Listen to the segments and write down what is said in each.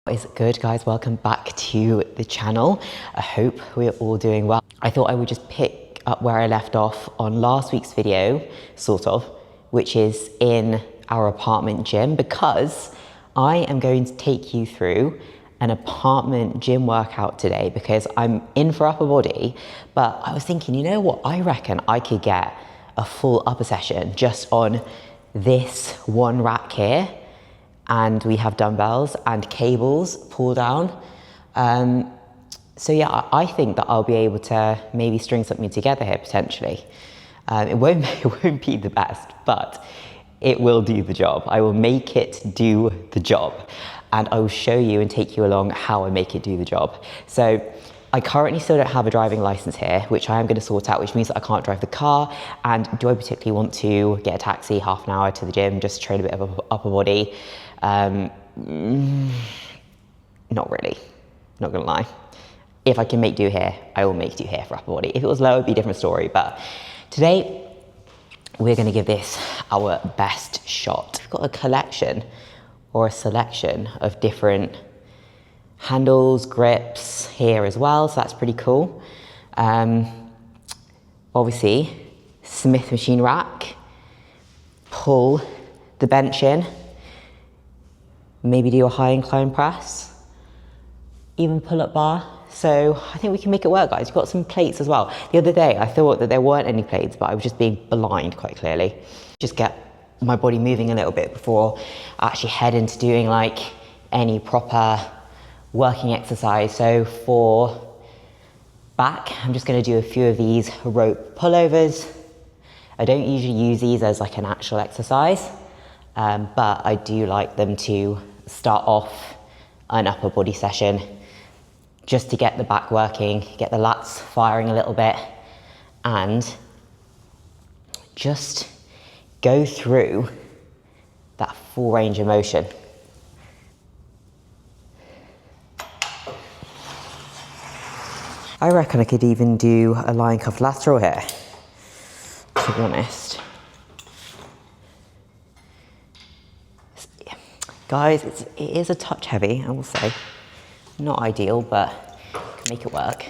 What is good, guys? Welcome back to the channel. I hope we're all doing well. I thought I would just pick up where I left off on last week's video, sort of, which is in our apartment gym, because I am going to take you through an apartment gym workout today because I'm in for upper body, but I was thinking, you know what? I reckon I could get a full upper session just on this one rack here. And we have dumbbells and cables pull down. So yeah, I think that I'll be able to maybe string something together here potentially. It won't be the best, but it will do the job. I will make it do the job. And I will show you and take you along how I make it do the job. So I currently still don't have a driving license here, which I am going to sort out, which means that I can't drive the car. And do I particularly want to get a taxi half an hour to the gym, just to train a bit of upper body? Not really, not gonna lie. If I can make do here, I will make do here for upper body. If it was low, it'd be a different story. But today, we're gonna give this our best shot. We've got a collection or a selection of different handles, grips here as well, so that's pretty cool. Obviously, Smith machine rack, pull the bench in, maybe do a high incline press, even pull up bar. So I think we can make it work, guys. We've got some plates as well. The other day, I thought that there weren't any plates, but I was just being blind quite clearly. Just get my body moving a little bit before I actually head into doing like any proper working exercise. So for back, I'm just gonna do a few of these rope pullovers. I don't usually use these as like an actual exercise, but I do like them to start off an upper body session just to get the back working, get the lats firing a little bit, and just go through that full range of motion. I reckon I could even do a lion cuff lateral here, to be honest. Guys, it is a touch heavy, I will say. Not ideal, but can make it work.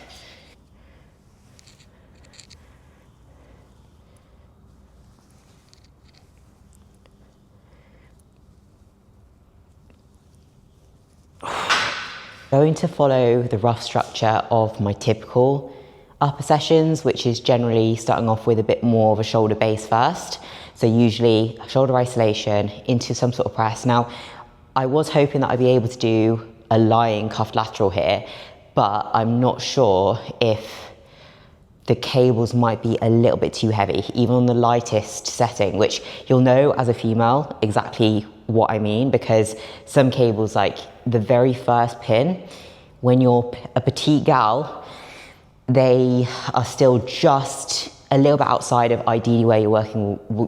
Going to follow the rough structure of my typical upper sessions, which is generally starting off with a bit more of a shoulder base first. So usually shoulder isolation into some sort of press. Now, I was hoping that I'd be able to do a lying cuff lateral here, but I'm not sure if the cables might be a little bit too heavy, even on the lightest setting, which you'll know as a female exactly what I mean, because some cables, like the very first pin, when you're a petite gal, they are still just a little bit outside of ideally where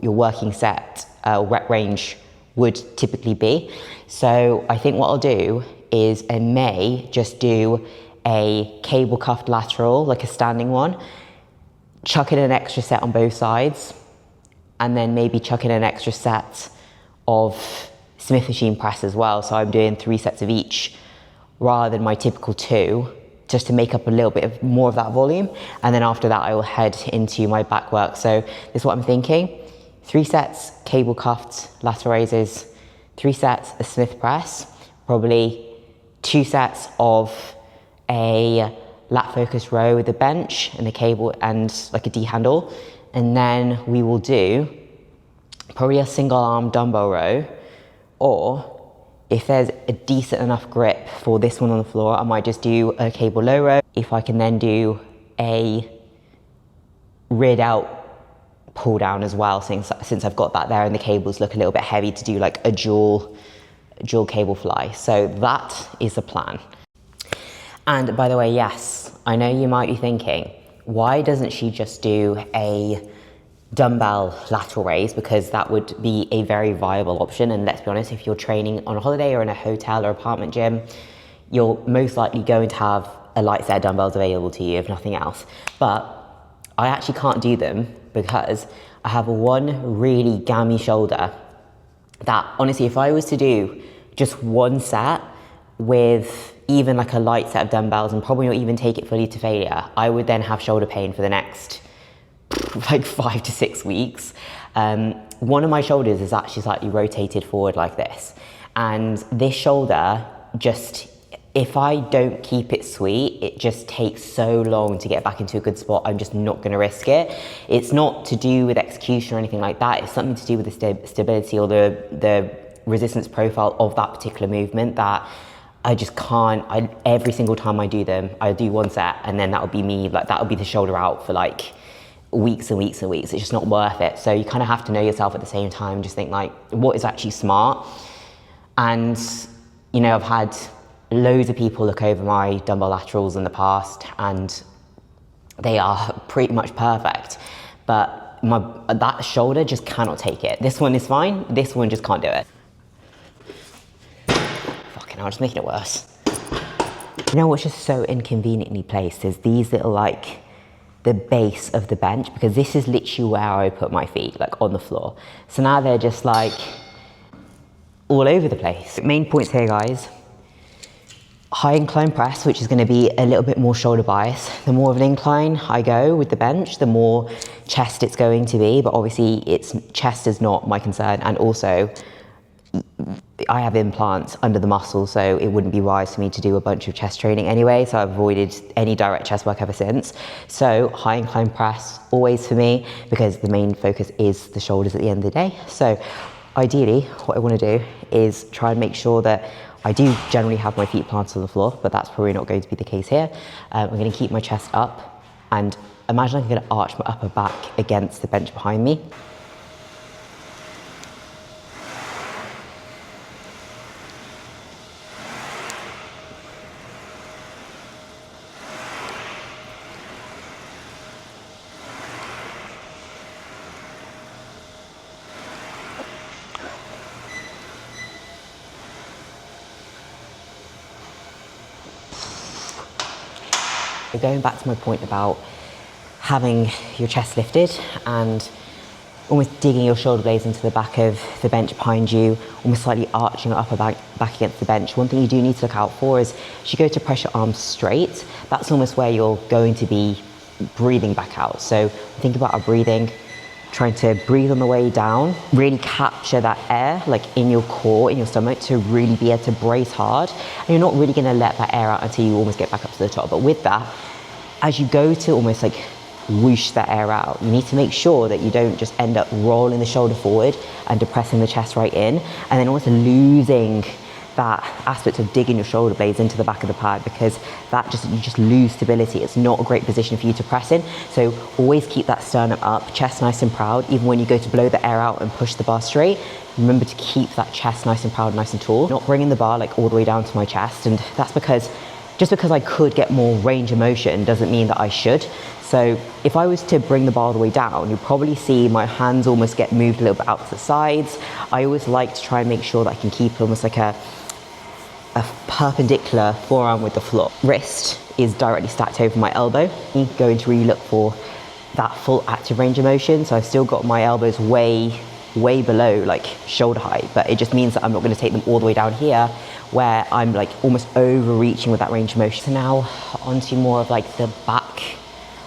your working set rep range would typically be. So I think what I'll do is I may just do a cable cuffed lateral, like a standing one, chuck in an extra set on both sides, and then maybe chuck in an extra set of Smith machine press as well. So I'm doing 3 sets of each rather than my typical 2, just to make up a little bit of more of that volume. And then after that, I will head into my back work. So this is what I'm thinking. 3 sets, cable cuffed lateral raises, 3 sets of Smith press, probably 2 sets of a lat focus row with a bench and a cable and like a D handle. And then we will do probably a single arm dumbbell row, or if there's a decent enough grip for this one on the floor, I might just do a cable low row. If I can then do a reared out pull down as well, since I've got that there and the cables look a little bit heavy, to do like a dual cable fly. So that is the plan. And by the way, yes, I know you might be thinking, why doesn't she just do a dumbbell lateral raise? Because that would be a very viable option. And let's be honest, if you're training on a holiday or in a hotel or apartment gym, you're most likely going to have a light set of dumbbells available to you, if nothing else. But I actually can't do them because I have one really gammy shoulder that honestly, if I was to do just one set with even like a light set of dumbbells and probably not even take it fully to failure, I would then have shoulder pain for the next like 5 to 6 weeks. One of my shoulders is actually slightly rotated forward like this. And this shoulder just, if I don't keep it sweet, it just takes so long to get back into a good spot. I'm just not going to risk it. It's not to do with execution or anything like that. It's something to do with the stability or the resistance profile of that particular movement that I just can't. Every single time I do them, I do one set and then that'll be me, like that'll be the shoulder out for like weeks and weeks and weeks. It's just not worth it. So you kind of have to know yourself at the same time, just think like, what is actually smart? And, you know, I've had loads of people look over my dumbbell laterals in the past and they are pretty much perfect, but that shoulder just cannot take it. This one is fine, this one just can't do it. Fucking hell, just making it worse. You know what's just so inconveniently placed is these little like the base of the bench, because this is literally where I put my feet, like on the floor. So now they're just like all over the place. Main points here, guys. High incline press, which is going to be a little bit more shoulder bias. The more of an incline I go with the bench, the more chest it's going to be, but obviously chest is not my concern, and also I have implants under the muscle, so it wouldn't be wise for me to do a bunch of chest training anyway, so I've avoided any direct chest work ever since. So high incline press always for me, because the main focus is the shoulders at the end of the day. So ideally, what I want to do is try and make sure that I do generally have my feet planted on the floor, but that's probably not going to be the case here. I'm going to keep my chest up, and imagine I'm going to arch my upper back against the bench behind me. Going back to my point about having your chest lifted and almost digging your shoulder blades into the back of the bench behind you, almost slightly arching your upper back against the bench. One thing you do need to look out for is as you go to press your arms straight, that's almost where you're going to be breathing back out. So think about our breathing, trying to breathe on the way down, really capture that air like in your core, in your stomach, to really be able to brace hard. And you're not really gonna let that air out until you almost get back up to the top. But with that, as you go to almost like whoosh that air out, you need to make sure that you don't just end up rolling the shoulder forward and depressing the chest right in, and then also losing that aspect of digging your shoulder blades into the back of the pad, because you just lose stability. It's not a great position for you to press in. So always keep that sternum up, chest nice and proud. Even when you go to blow the air out and push the bar straight, remember to keep that chest nice and proud, nice and tall. Not bringing the bar like all the way down to my chest, and that's because just because I could get more range of motion doesn't mean that I should. So if I was to bring the bar all the way down, you'll probably see my hands almost get moved a little bit out to the sides. I always like to try and make sure that I can keep almost like a perpendicular forearm with the floor. Wrist is directly stacked over my elbow. I'm going to really look for that full active range of motion. So I've still got my elbows way below like shoulder height, but it just means that I'm not going to take them all the way down here where I'm like almost overreaching with that range of motion. So now onto more of like the back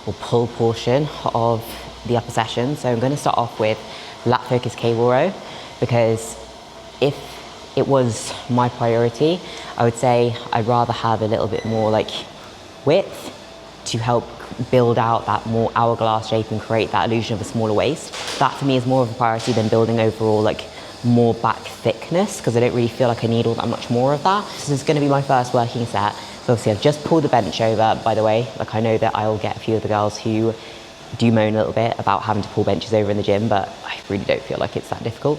or pull portion of the upper session. So I'm going to start off with lat focus cable row, because if it was my priority, I would say I'd rather have a little bit more like width to help build out that more hourglass shape and create that illusion of a smaller waist. That for me is more of a priority than building overall like more back thickness, because I don't really feel like I need all that much more of that. This is going to be my first working set. So obviously I've just pulled the bench over, by the way. Like I know that I'll get a few of the girls who do moan a little bit about having to pull benches over in the gym, but I really don't feel like it's that difficult.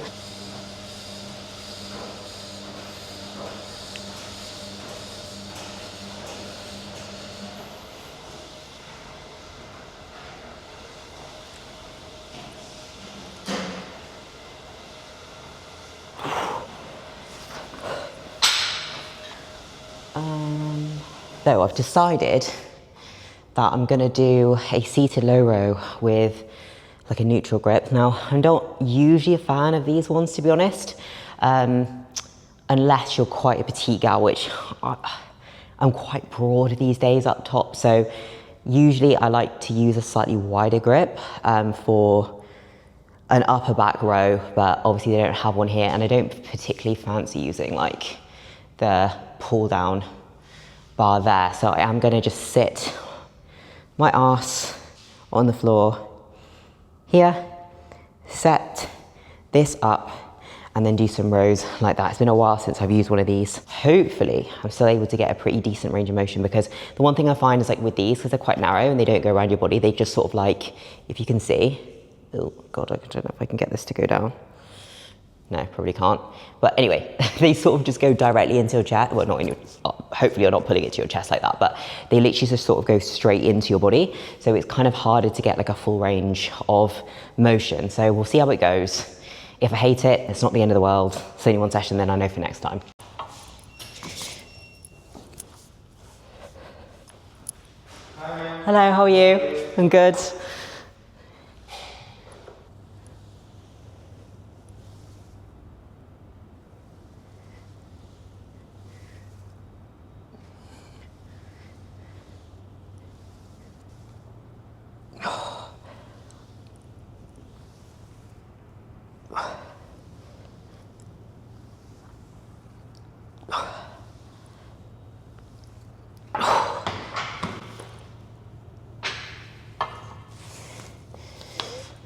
So I've decided that I'm going to do a seated low row with like a neutral grip. Now, I'm not usually a fan of these ones, to be honest. unless you're quite a petite gal, which I'm quite broad these days up top. So usually I like to use a slightly wider grip for an upper back row, but obviously they don't have one here, and I don't particularly fancy using like the pull down bar there. So I am gonna just sit my arse on the floor here, set this up, and then do some rows like that. It's been a while since I've used one of these. Hopefully I'm still able to get a pretty decent range of motion, because the one thing I find is like with these, because they're quite narrow and they don't go around your body, they just sort of like, if you can see, oh God, I don't know if I can get this to go down. No, probably can't. But anyway, they sort of just go directly into your chest. Well, not in your, hopefully you're not putting it to your chest like that, but they literally just sort of go straight into your body. So it's kind of harder to get like a full range of motion. So we'll see how it goes. If I hate it, it's not the end of the world. It's only one session, then I know for next time. Hello, how are you? I'm good.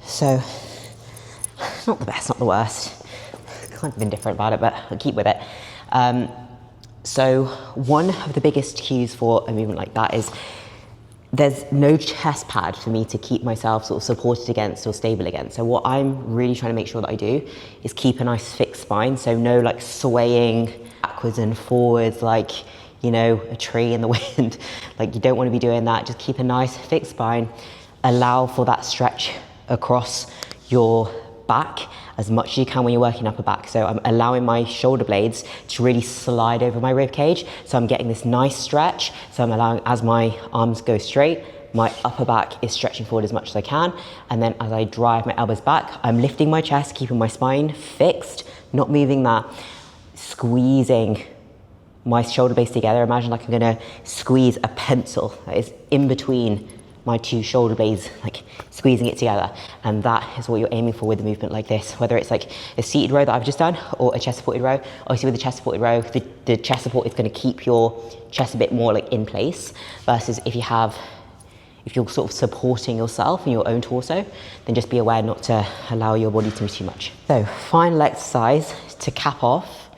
So, not the best, not the worst. Kind of indifferent about it, but I'll keep with it. So one of the biggest cues for a movement like that is there's no chest pad for me to keep myself sort of supported against or stable against. So what I'm really trying to make sure that I do is keep a nice fixed spine. So no like swaying backwards and forwards like, you know, a tree in the wind. Like you don't want to be doing that. Just keep a nice fixed spine. Allow for that stretch across your back as much as you can when you're working upper back. So I'm allowing my shoulder blades to really slide over my rib cage. So I'm getting this nice stretch. So I'm allowing, as my arms go straight, my upper back is stretching forward as much as I can. And then as I drive my elbows back, I'm lifting my chest, keeping my spine fixed, not moving that, squeezing my shoulder blades together. Imagine like I'm gonna squeeze a pencil that is in between my two shoulder blades, like squeezing it together. And that is what you're aiming for with a movement like this, whether it's like a seated row that I've just done or a chest supported row. Obviously with the chest supported row, the chest support is gonna keep your chest a bit more like in place, versus if you're sort of supporting yourself in your own torso, then just be aware not to allow your body to move too much. So final exercise to cap off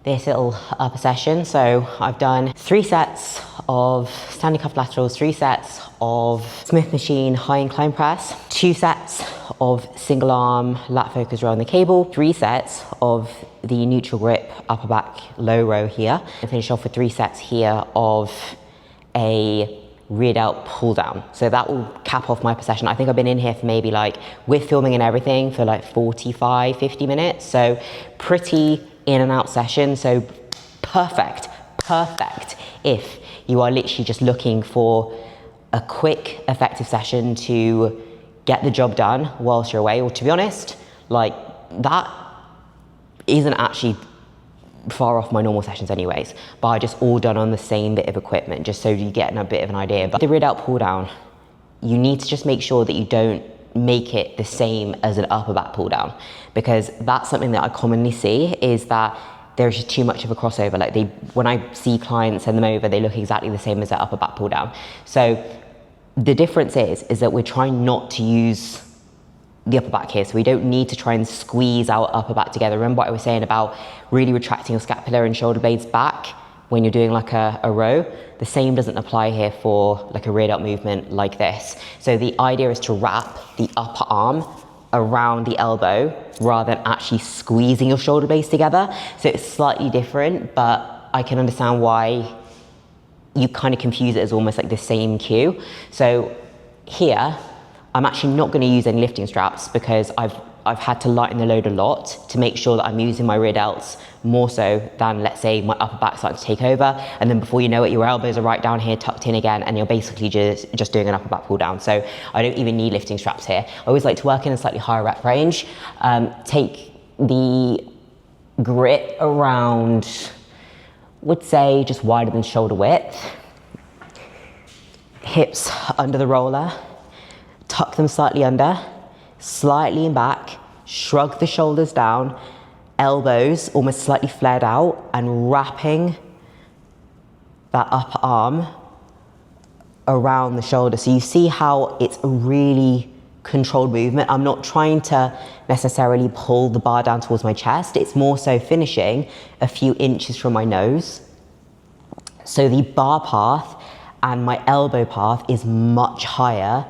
this little upper session. So I've done 3 sets of standing cuff laterals, 3 sets of Smith machine high incline press, 2 sets of single arm lat focus row on the cable, 3 sets of the neutral grip upper back low row here, and finish off with 3 sets here of a rear delt pull down. So that will cap off my upper session. I think I've been in here for maybe like, with filming and everything, for like 45, 50 minutes. So pretty in and out session. So perfect if you are literally just looking for a quick, effective session to get the job done whilst you're away. Or to be honest, like that isn't actually far off my normal sessions anyways, but I just all done on the same bit of equipment, just so you get a bit of an idea. But the rear delt pull down, you need to just make sure that you don't make it the same as an upper back pull down, because that's something that I commonly see, is that there's just too much of a crossover. Like when I see clients send them over, they look exactly the same as their upper back pull down. So the difference is that we're trying not to use the upper back here, so we don't need to try and squeeze our upper back together. Remember what I was saying about really retracting your scapula and shoulder blades back when you're doing like a row? The same doesn't apply here for like a rear delt movement like this. So the idea is to wrap the upper arm around the elbow rather than actually squeezing your shoulder blades together. So it's slightly different, but I can understand why you kind of confuse it as almost like the same cue. So here, I'm actually not going to use any lifting straps, because I've had to lighten the load a lot to make sure that I'm using my rear delts more so than, let's say, my upper back starting to take over. And then before you know it, your elbows are right down here tucked in again, and you're basically just doing an upper back pull down. So I don't even need lifting straps here. I always like to work in a slightly higher rep range. Take the grip around, would say just wider than shoulder width. Hips under the roller, tuck them slightly under, slightly in back, shrug the shoulders down, elbows almost slightly flared out, and wrapping that upper arm around the shoulder. So you see how it's a really controlled movement. I'm not trying to necessarily pull the bar down towards my chest. It's more so finishing a few inches from my nose. So the bar path and my elbow path is much higher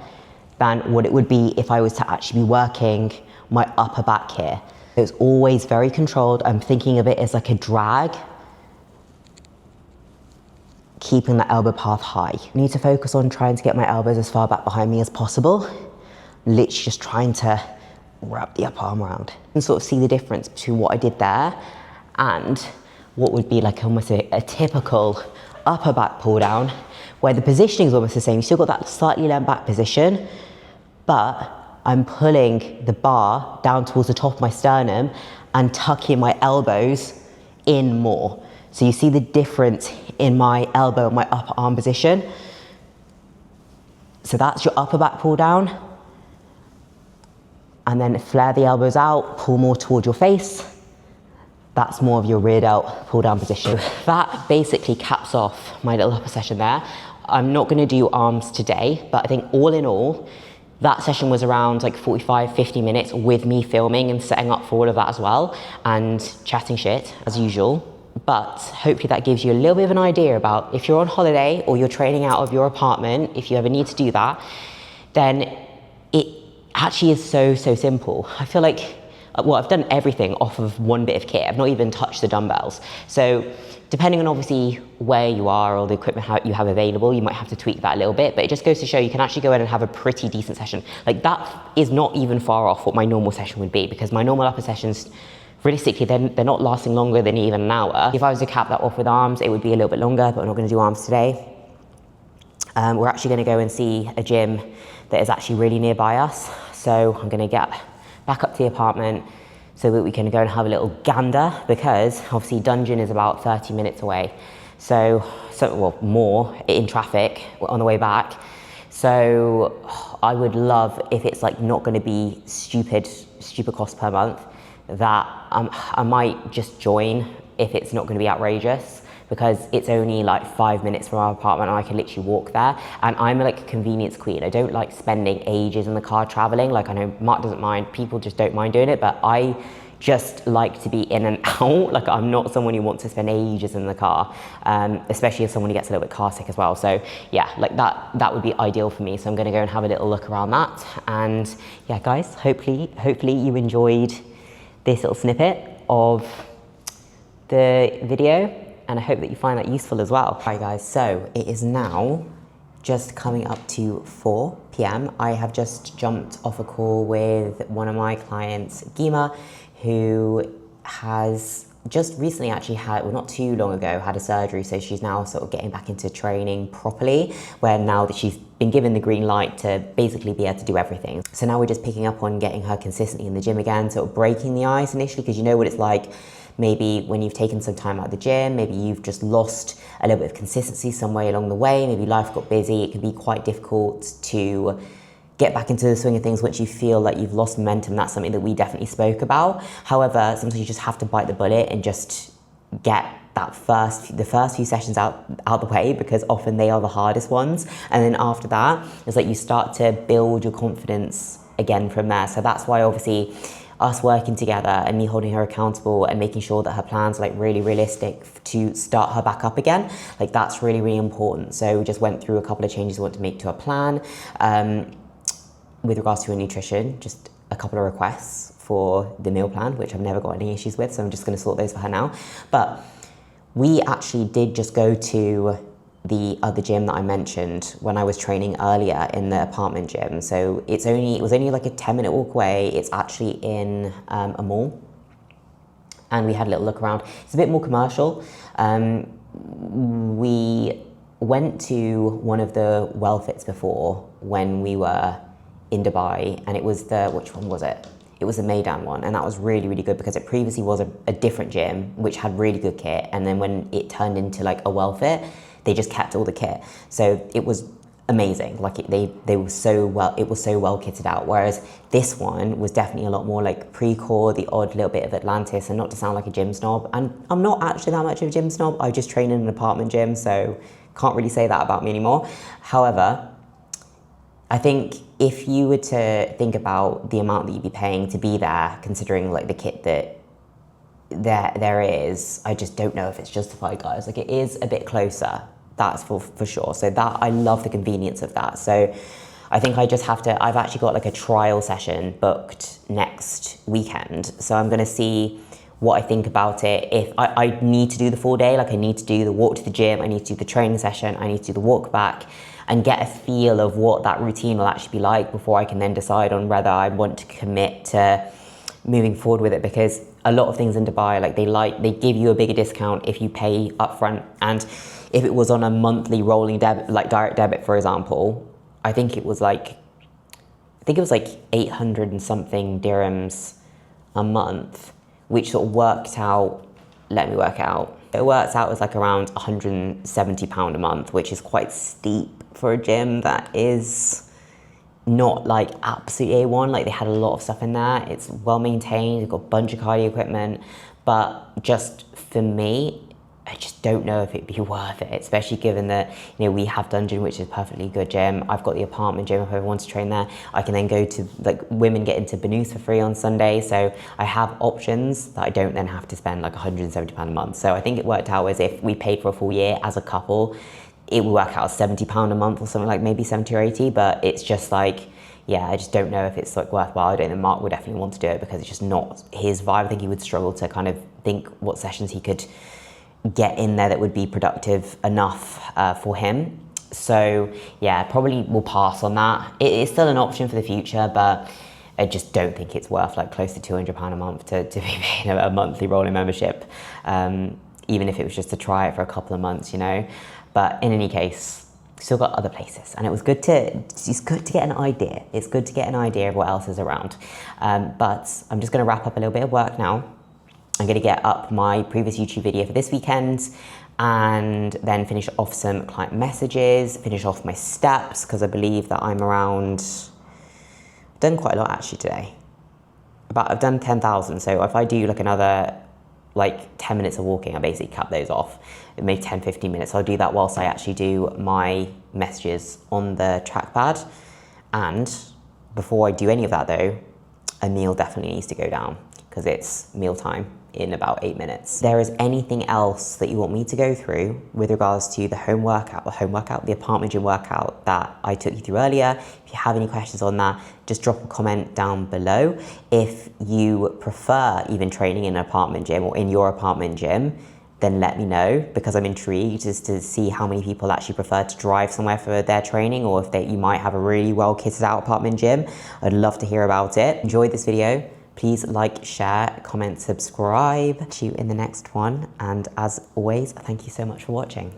than what it would be if I was to actually be working my upper back here. It's always very controlled. I'm thinking of it as like a drag, keeping the elbow path high. I need to focus on trying to get my elbows as far back behind me as possible. Literally just trying to wrap the upper arm around and sort of see the difference between what I did there and what would be like almost a typical upper back pull down, where the positioning is almost the same. You still got that slightly leant back position, but I'm pulling the bar down towards the top of my sternum and tucking my elbows in more. So you see the difference in my elbow and my upper arm position. So that's your upper back pull down. And then flare the elbows out, pull more toward your face. That's more of your rear delt pull down position. That basically caps off my little upper session there. I'm not gonna do arms today, but I think all in all, that session was around like 45, 50 minutes with me filming and setting up for all of that as well, and chatting shit as usual. But hopefully that gives you a little bit of an idea about if you're on holiday or you're training out of your apartment, if you ever need to do that, then it actually is so simple. I feel like, well, I've done everything off of one bit of kit. I've not even touched the dumbbells. So depending on obviously where you are or the equipment you have available, you might have to tweak that a little bit, but it just goes to show you can actually go in and have a pretty decent session. Like that is not even far off what my normal session would be, because my normal upper sessions, realistically, they're not lasting longer than even an hour. If I was to cap that off with arms, it would be a little bit longer, but we're not gonna do arms today. We're actually gonna go and see a gym that is actually really nearby us. So I'm gonna get back up to the apartment so that we can go and have a little gander, because obviously Dungeon is about 30 minutes away. So well, more in traffic on the way back. So I would love, if it's like not gonna be stupid cost per month, that I might just join if it's not gonna be outrageous, because it's only like 5 minutes from our apartment and I can literally walk there. And I'm like a convenience queen. I don't like spending ages in the car traveling. Like I know Mark doesn't mind, people just don't mind doing it, but I just like to be in and out. Like I'm not someone who wants to spend ages in the car, especially as someone who gets a little bit car sick as well. So yeah, like that would be ideal for me. So I'm gonna go and have a little look around that. And yeah, guys, hopefully you enjoyed this little snippet of the video, and I hope that you find that useful as well. Hi guys, so it is now just coming up to 4 p.m. I have just jumped off a call with one of my clients, Gima, who has just recently actually had, well not too long ago, had a surgery, so she's now sort of getting back into training properly, where now that she's been given the green light to basically be able to do everything. So now we're just picking up on getting her consistently in the gym again, sort of breaking the ice initially, because you know what it's like, maybe when you've taken some time out of the gym, maybe you've just lost a little bit of consistency somewhere along the way, maybe life got busy, it can be quite difficult to get back into the swing of things once you feel like you've lost momentum. That's something that we definitely spoke about. However, sometimes you just have to bite the bullet and just get the first few sessions out the way, because often they are the hardest ones. And then after that, it's like you start to build your confidence again from there. So that's why obviously us working together and me holding her accountable and making sure that her plans are like really realistic to start her back up again, like that's really important. So we just went through a couple of changes we want to make to her plan. With regards to her nutrition, just a couple of requests for the meal plan, which I've never got any issues with, so I'm just going to sort those for her now. But we actually did just go to the other gym that I mentioned when I was training earlier in the apartment gym. So it was only like a 10-minute walk away. It's actually in a mall, and we had a little look around. It's a bit more commercial. We went to one of the WellFits before when we were in Dubai, and it was which one was it? it was a Maidan one, and that was really, really good because it previously was a different gym which had really good kit, and then when it turned into like a WellFit, they just kept all the kit. So it was amazing. Like they were so well, it was so well kitted out. Whereas this one was definitely a lot more like pre-core, the odd little bit of Atlantis, and not to sound like a gym snob, and I'm not actually that much of a gym snob. I just train in an apartment gym, so can't really say that about me anymore. However, I think if you were to think about the amount that you'd be paying to be there, considering like the kit that there is, I just don't know if it's justified, guys. Like, it is a bit closer, that's for sure. So that, I love the convenience of that. So I think I just have to, I've actually got like a trial session booked next weekend. So I'm gonna see what I think about it. If I need to do the full day, like I need to do the walk to the gym, I need to do the training session, I need to do the walk back, and get a feel of what that routine will actually be like before I can then decide on whether I want to commit to moving forward with it. Because a lot of things in Dubai, they give you a bigger discount if you pay upfront, and if it was on a monthly rolling debit, like direct debit, for example, I think it was like 800 and something dirhams a month, which sort of worked out, let me work it out. It works out as like around £170 a month, which is quite steep for a gym that is not like absolutely A1. Like, they had a lot of stuff in there. It's well maintained, they've got a bunch of cardio equipment, but just for me, I just don't know if it'd be worth it, especially given that, you know, we have Dungeon, which is a perfectly good gym. I've got the apartment gym if I want to train there. I can then go to, like, women get into Banus for free on Sunday. So I have options that I don't then have to spend like £170 a month. So I think it worked out as if we paid for a full year as a couple, it would work out as £70 a month or something, like maybe 70 or 80, but it's just like, yeah, I just don't know if it's like worthwhile. I don't think Mark would definitely want to do it because it's just not his vibe. I think he would struggle to kind of think what sessions he could get in there that would be productive enough for him. So yeah, probably will pass on that. It is still an option for the future, but I just don't think it's worth like close to £200 a month to be paying a monthly rolling membership, even if it was just to try it for a couple of months, you know. But in any case, still got other places, and it's good to get an idea. It's good to get an idea of what else is around. But I'm just going to wrap up a little bit of work now. I'm going to get up my previous YouTube video for this weekend, and then finish off some client messages, finish off my steps, because I believe that I'm around, I've done quite a lot actually today. I've done 10,000, so if I do like another like 10 minutes of walking, I basically cap those off. Maybe 10, 15 minutes. I'll do that whilst I actually do my messages on the trackpad. And before I do any of that though, a meal definitely needs to go down, because it's meal time in about 8 minutes. If there is anything else that you want me to go through with regards to the the apartment gym workout that I took you through earlier, if you have any questions on that, just drop a comment down below. If you prefer even training in an apartment gym or in your apartment gym, then let me know, because I'm intrigued just to see how many people actually prefer to drive somewhere for their training, or if you might have a really well kitted out apartment gym. I'd love to hear about it. Enjoyed this video. Please like, share, comment, subscribe. See you in the next one. And as always, thank you so much for watching.